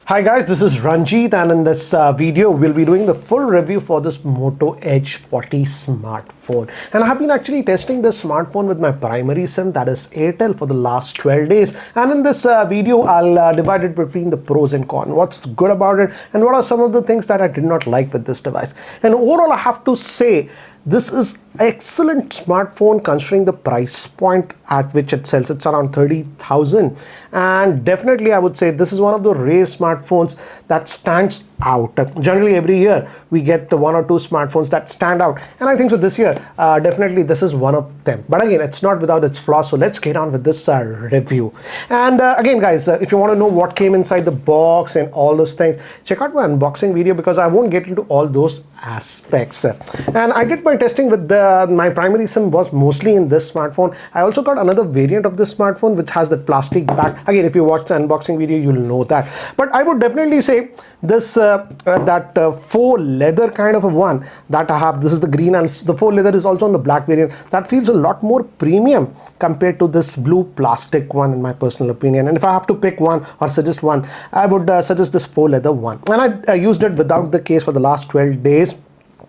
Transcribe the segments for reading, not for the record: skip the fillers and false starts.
Hi guys, this is Ranjit, and in this video we'll be doing the full review for this Moto Edge 40 smartphone. And I have been actually testing this smartphone with my primary SIM, that is Airtel, for the last 12 days. And in this video I'll divide it between the pros and cons, what's good about it and what are some of the things that I did not like with this device. And overall I have to say this is excellent smartphone considering the price point at which it sells. It's around 30,000, and definitely I would say this is one of the rare smartphones that stands out. Generally every year we get the one or two smartphones that stand out, and I think so this year definitely this is one of them. But again, it's not without its flaws, so let's get on with this review. And again guys, if you want to know what came inside the box and all those things, check out my unboxing video because I won't get into all those aspects. And I did my testing with my primary SIM was mostly in this smartphone. I also got another variant of this smartphone which has the plastic back. Again, if you watch the unboxing video you'll know that. But I would definitely say this faux leather kind of a one that I have, this is the green, and the faux leather is also on the black variant. That feels a lot more premium compared to this blue plastic one in my personal opinion. And if I have to pick one or suggest one, I would suggest this faux leather one. And I used it without the case for the last 12 days.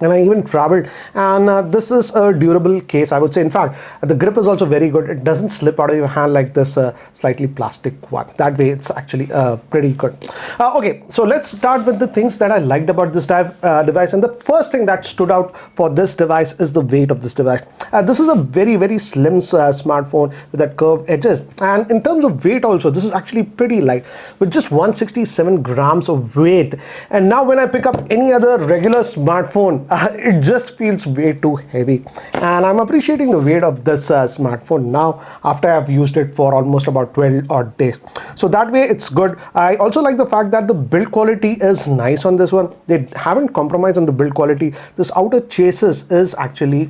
And I even traveled, and this is a durable case, I would say. In fact, the grip is also very good. It doesn't slip out of your hand like this slightly plastic one. That way it's actually pretty good. Okay, so let's start with the things that I liked about this device. And the first thing that stood out for this device is the weight of this device. This is a very slim smartphone with that curved edges, and in terms of weight also this is actually pretty light with just 167 grams of weight. And now when I pick up any other regular smartphone, it just feels way too heavy, and I'm appreciating the weight of this smartphone now after I've used it for almost about 12 odd days. So that way it's good. I also like the fact that the build quality is nice on this one. They haven't compromised on the build quality. This outer chassis is actually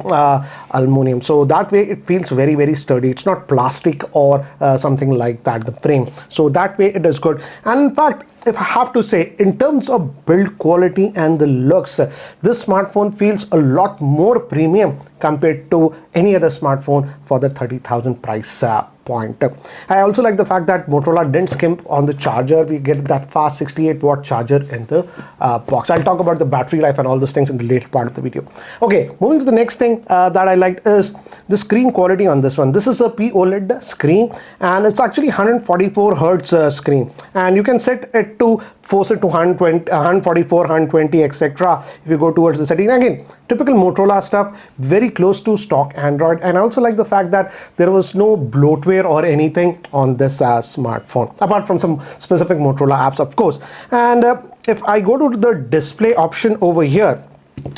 aluminum, so that way it feels very sturdy. It's not plastic or something like that, the frame. So that way it is good. And in fact, if I have to say, in terms of build quality and the looks, this smartphone feels a lot more premium compared to any other smartphone for the 30,000 price point. I also like the fact that Motorola didn't skimp on the charger. We get that fast 68-watt charger in the box. I'll talk about the battery life and all those things in the later part of the video. Okay, moving to the next thing that I liked is the screen quality on this one. This is a POLED screen, and it's actually 144 hertz screen, and you can set it to force it to 120, 144, 120, etc. if you go towards the setting. Again, typical Motorola stuff, very close to stock Android. And I also like the fact that there was no bloatware or anything on this smartphone, apart from some specific Motorola apps, of course. And if I go to the display option over here,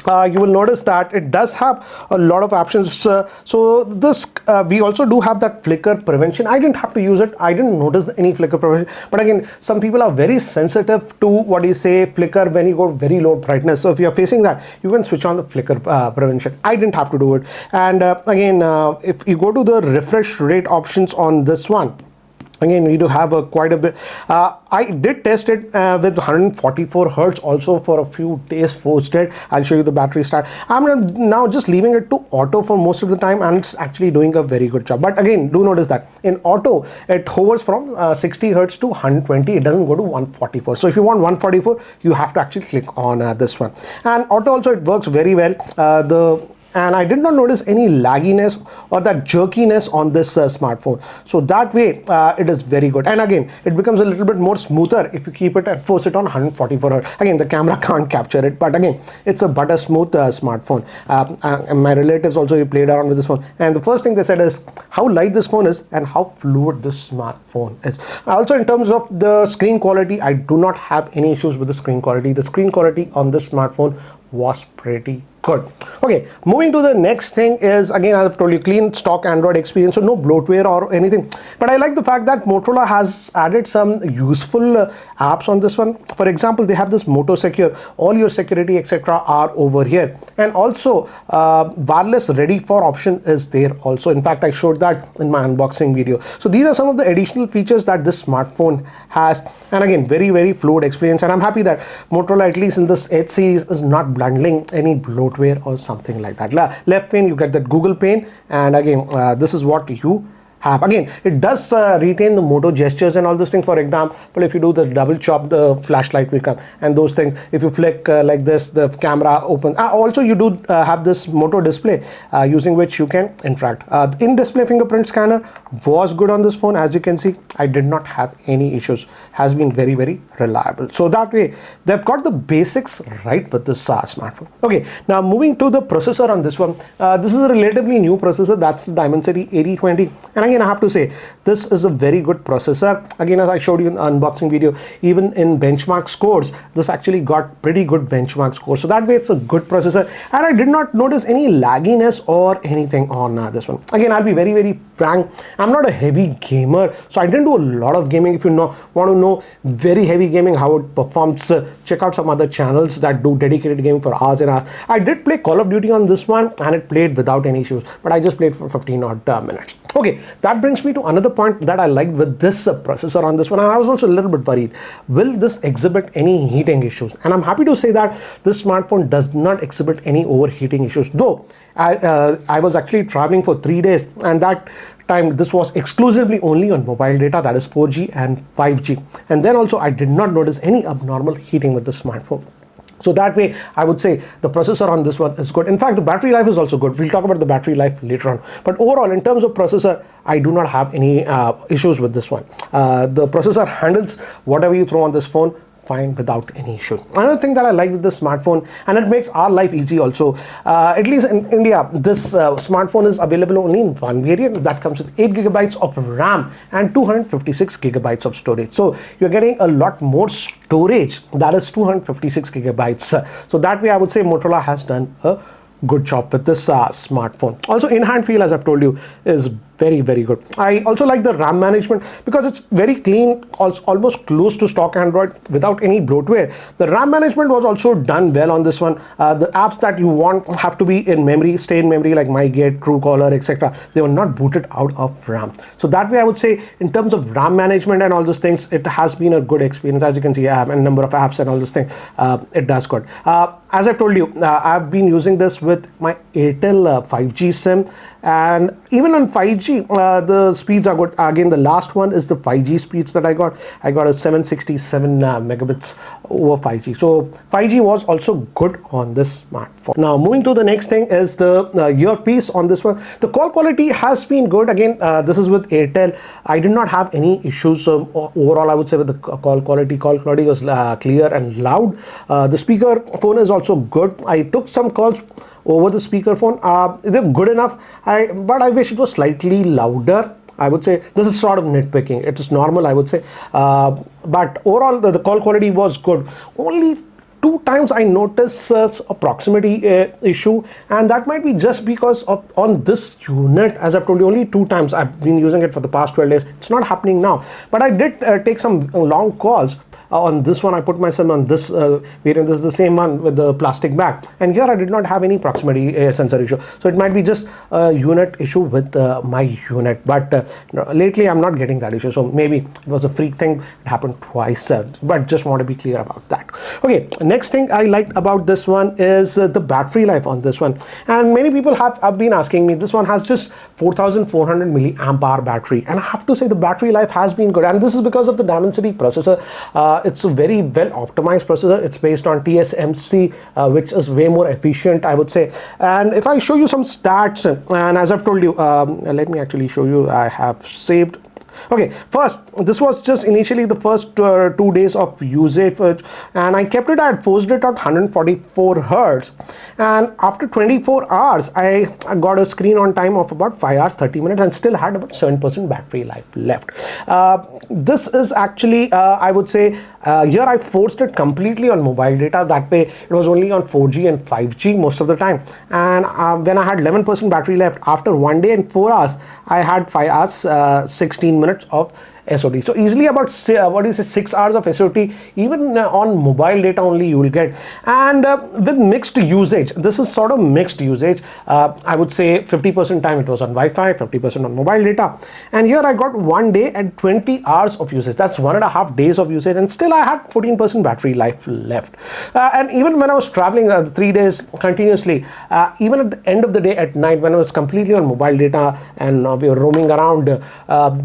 you will notice that it does have a lot of options. So this we also do have that flicker prevention. I didn't have to use it. I didn't notice any flicker prevention, but again, some people are very sensitive to what you say flicker when you go very low brightness. So if you are facing that, you can switch on the flicker prevention. I didn't have to do it. And again, if you go to the refresh rate options on this one, again, we do have quite a bit. I did test it with 144 hertz also for a few days post it. I'll show you the battery start. I'm now just leaving it to auto for most of the time, and it's actually doing a very good job. But again, do notice that in auto it hovers from 60 hertz to 120. It doesn't go to 144. So if you want 144, you have to actually click on this one. And auto also, it works very well. And I did not notice any lagginess or that jerkiness on this smartphone. So that way it is very good. And again, it becomes a little bit more smoother if you keep it and force it on 144 hertz. Again, the camera can't capture it, but again, it's a butter smooth smartphone. And my relatives also played around with this phone, and the first thing they said is how light this phone is and how fluid this smartphone is. Also, in terms of the screen quality, I do not have any issues with the screen quality. The screen quality on this smartphone was pretty good. Okay, moving to the next thing is, again, I've told you, clean stock Android experience, so no bloatware or anything. But I like the fact that Motorola has added some useful apps on this one. For example, they have this Moto Secure. All your security, etc., are over here. And also, wireless ready for option is there also. In fact, I showed that in my unboxing video. So these are some of the additional features that this smartphone has. And again, very fluid experience. And I'm happy that Motorola, at least in this Edge series, is not bundling any bloatware or something like that. Left pane, you get that Google pane, and again, this is what you have. Again, it does retain the moto gestures and all those things. For example, if you do the double chop, the flashlight will come and those things. If you flick like this, the camera opens. Also, you do have this moto display using which you can interact. The in-display fingerprint scanner was good on this phone. As you can see, I did not have any issues. Has been very, very reliable. So that way, they've got the basics right with this smartphone. Okay, now moving to the processor on this one. This is a relatively new processor. That's the Dimensity 8020. And again, I have to say, this is a very good processor. Again, as I showed you in the unboxing video, even in benchmark scores, this actually got pretty good benchmark scores. So that way, it's a good processor. And I did not notice any lagginess or anything on this one. Again, I'll be very, very frank. I'm not a heavy gamer, so I didn't do a lot of gaming. If you want to know very heavy gaming, how it performs, check out some other channels that do dedicated gaming for hours and hours. I did play Call of Duty on this one, and it played without any issues, but I just played for 15 odd minutes. Okay, that brings me to another point that I liked with this processor on this one, and I was also a little bit worried. Will this exhibit any heating issues? And I'm happy to say that this smartphone does not exhibit any overheating issues, though I was actually traveling for 3 days, and that time this was exclusively only on mobile data, that is 4G and 5G. And then also I did not notice any abnormal heating with the smartphone. So that way, I would say the processor on this one is good. In fact, the battery life is also good. We'll talk about the battery life later on. But overall, in terms of processor, I do not have any issues with this one. The processor handles whatever you throw on this phone fine without any issue. Another thing that I like with this smartphone, and it makes our life easy also, at least in India, this smartphone is available only in one variant that comes with 8 gigabytes of RAM and 256 gigabytes of storage. So you're getting a lot more storage, that is 256 gigabytes. So that way I would say Motorola has done a good job with this smartphone. Also, in-hand feel, as I've told you, is very, very good. I also like the RAM management because it's very clean, almost close to stock Android without any bloatware. The RAM management was also done well on this one. The apps that you want have to be in memory, stay in memory, like MyGate, Truecaller, etc. They were not booted out of RAM. So that way I would say in terms of RAM management and all those things, it has been a good experience. As you can see, I have a number of apps and all those things. It does good. As I've told you, I've been using this with my Airtel 5G SIM, and even on 5G, the speeds are good. Again, the last one is the 5G speeds that I got. I got a 767 megabits over 5G. So 5G was also good on this smartphone. Now, moving to the next thing is the earpiece on this one. The call quality has been good. Again, this is with Airtel. I did not have any issues. So overall, I would say with the call quality was clear and loud. The speaker phone is also good. I took some calls over the speaker phone. They're good enough, but I wish it was slightly louder. I would say this is sort of nitpicking. It is normal, I would say, but overall the call quality was good. Only 2 times I noticed a proximity issue, and that might be just because of on this unit. As I've told you, only 2 times. I've been using it for the past 12 days. It's not happening now, but I did take some long calls on this one. I put my SIM on this variant. This is the same one with the plastic bag, and here I did not have any proximity sensor issue. So it might be just a unit issue with my unit, but lately I'm not getting that issue. So maybe it was a freak thing. It happened twice, but just want to be clear about that. Okay, next thing I liked about this one is the battery life on this one, and many people have been asking me. This one has just 4,400 milliamp hour battery, and I have to say the battery life has been good, and this is because of the Dimensity processor. It's a very well optimized processor. It's based on TSMC, which is way more efficient, I would say. And if I show you some stats, and as I've told you, let me actually show you. I have saved. Okay, first, this was just initially the first 2 days of usage, and I kept it at forced it at 144 hertz, and after 24 hours I got a screen on time of about 5 hours 30 minutes and still had about 7% battery life left. This is actually I would say here I forced it completely on mobile data. That way it was only on 4G and 5G most of the time, and when I had 11% battery left, after 1 day and 4 hours I had 5 hours 16 minutes of SOT. So easily about 6 hours of SOT, even on mobile data only you will get. And with mixed usage, this is sort of mixed usage. I would say 50% time it was on Wi-Fi, 50% on mobile data. And here I got 1 day and 20 hours of usage. That's 1.5 days of usage, and still I had 14% battery life left. And even when I was traveling 3 days continuously, even at the end of the day at night when I was completely on mobile data and we were roaming around,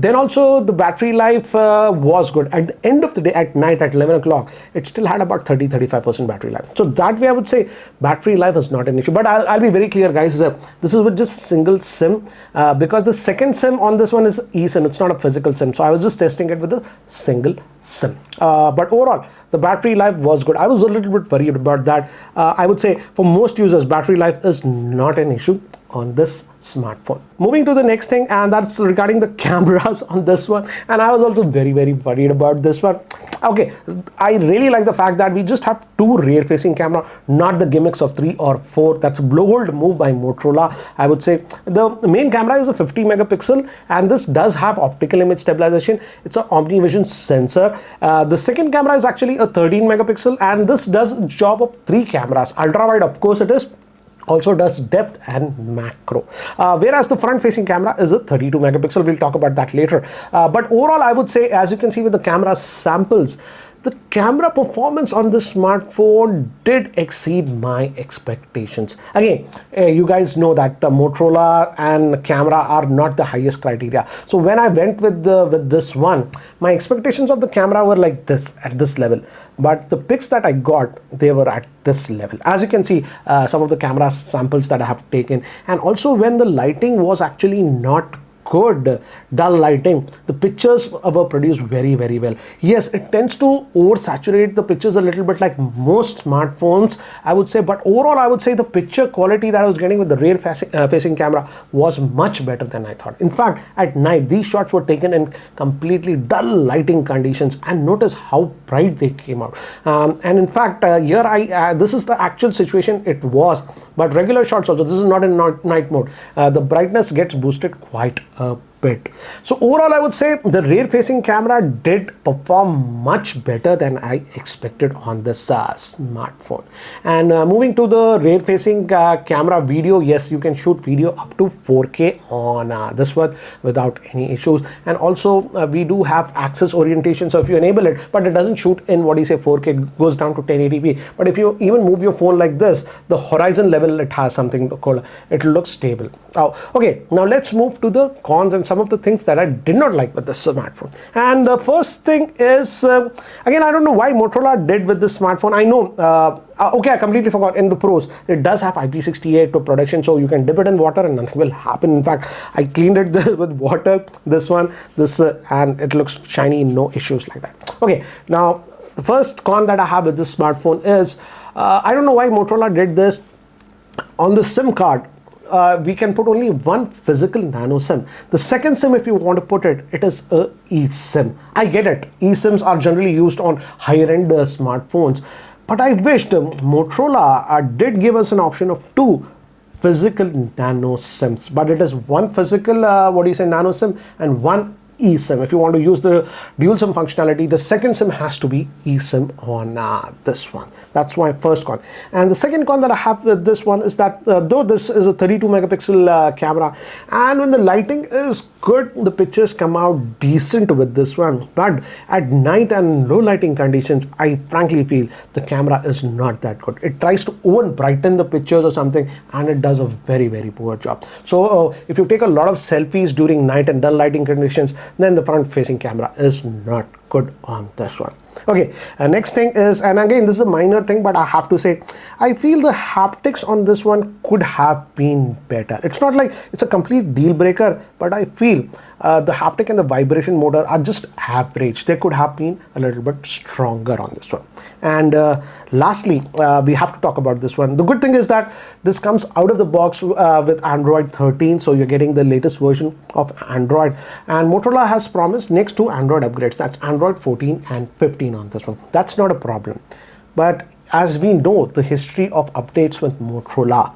then also the battery life was good. At the end of the day at night at 11 o'clock, it still had about 30-35% battery life. So that way I would say battery life is not an issue. But I'll be very clear, guys, this is with just single SIM, because the second SIM on this one is eSIM. It's not a physical SIM. So I was just testing it with a single SIM. But overall, the battery life was good. I was a little bit worried about that. I would say for most users, battery life is not an issue on this smartphone. Moving to the next thing, and that's regarding the cameras on this one. And I was also very worried about this one. Okay, I really like the fact that we just have 2 rear facing camera, not the gimmicks of 3 or 4. That's a bold move by Motorola. I would say the main camera is a 50 megapixel, and this does have optical image stabilization. It's an OmniVision sensor. The second camera is actually a 13 megapixel, and this does a job of 3 cameras. Ultra wide, of course it is, also does depth and macro, whereas the front facing camera is a 32 megapixel. We'll talk about that later. But overall, I would say, as you can see with the camera samples, the camera performance on this smartphone did exceed my expectations. Again, you guys know that Motorola and camera are not the highest criteria. So when I went with this one, my expectations of the camera were like this, at this level. But the pics that I got, they were at this level. As you can see, some of the camera samples that I have taken. And also when the lighting was actually not good, dull lighting, the pictures were produced very well. Yes, it tends to oversaturate the pictures a little bit like most smartphones, I would say, but overall I would say the picture quality that I was getting with the rear facing camera was much better than I thought. In fact, at night these shots were taken in completely dull lighting conditions, and notice how bright they came out. And in fact, here this is the actual situation it was, but regular shots also, this is not in night mode, the brightness gets boosted quite a bit. So overall, I would say the rear facing camera did perform much better than I expected on this smartphone. And moving to the rear facing camera video, yes, you can shoot video up to 4K on this one without any issues. And also we do have axis orientation, so if you enable it, but it doesn't shoot in 4K, it goes down to 1080p. But if you even move your phone like this, the horizon level, it has something called, it looks stable. Okay, now let's move to the cons and some of the things that I did not like with this smartphone. And the first thing is, again, I don't know why Motorola did with this smartphone. I know, okay, I completely forgot, in the pros, it does have IP68 to protection, so you can dip it in water and nothing will happen. In fact, I cleaned it with water, this one, and it looks shiny, no issues like that. Okay, now the first con that I have with this smartphone is, I don't know why Motorola did this. On the SIM card, we can put only one physical nano SIM. The second SIM, if you want to put it, it is a eSIM. I get it. eSIMs are generally used on higher end smartphones, but I wished Motorola did give us an option of 2 physical nano SIMs, but it is one physical nano SIM and one eSIM. If you want to use the dual SIM functionality, the second SIM has to be eSIM on this one. That's my first con. And the second con that I have with this one is that though this is a 32 megapixel camera, and when the lighting is good, the pictures come out decent with this one, but at night and low lighting conditions, I frankly feel the camera is not that good. It tries to over brighten the pictures or something, and it does a very poor job. So if you take a lot of selfies during night and dull lighting conditions, then the front facing camera is not good on this one. Okay, next thing is, and again this is a minor thing, but I have to say, I feel the haptics on this one could have been better. It's not like it's a complete deal breaker, but I feel the haptic and the vibration motor are just average. They could have been a little bit stronger on this one. And lastly, we have to talk about this one. The good thing is that this comes out of the box with Android 13, so you're getting the latest version of Android, and Motorola has promised next 2 Android upgrades, that's Android 14 and 15 on this one. That's not a problem, but as we know the history of updates with Motorola,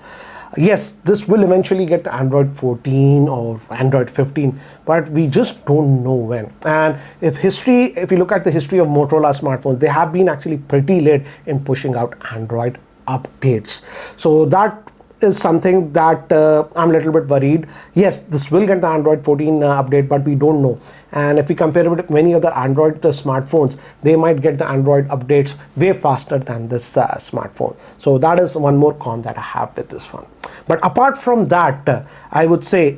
Yes, this will eventually get Android 14 or Android 15, but we just don't know when. And if you look at the history of Motorola smartphones, they have been actually pretty late in pushing out Android updates. So that is something that I'm a little bit worried. Yes, this will get the Android 14 update, but we don't know. And if we compare it with many other Android smartphones, they might get the Android updates way faster than this smartphone. So that is one more con that I have with this one. But apart from that, I would say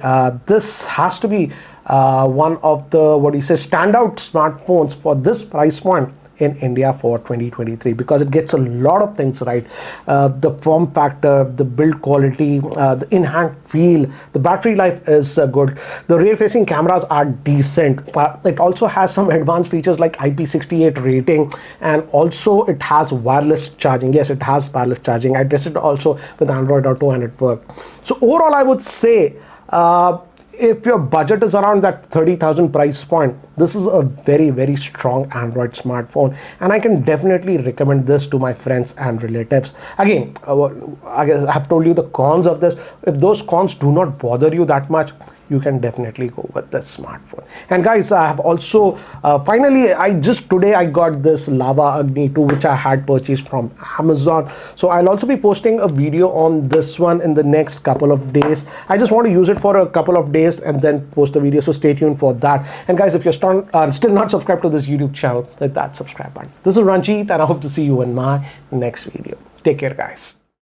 this has to be one of the standout smartphones for this price point in India for 2023, because it gets a lot of things right. The form factor, the build quality, the in-hand feel, the battery life is good. The rear-facing cameras are decent. It also has some advanced features like IP68 rating, and also it has wireless charging. Yes, it has wireless charging. I tested also with Android Auto and it worked. So overall, I would say if your budget is around that 30,000 price point, this is a very, very strong Android smartphone, and I can definitely recommend this to my friends and relatives. Again, I guess I have told you the cons of this. If those cons do not bother you that much, you can definitely go with this smartphone. And guys, I have also finally, today I got this Lava Agni 2, which I had purchased from Amazon. So I'll also be posting a video on this one in the next couple of days. I just want to use it for a couple of days and then post the video, so stay tuned for that. And guys, if you're still not subscribed to this YouTube channel, hit that subscribe button. This is Ranjit, and I hope to see you in my next video. Take care, guys.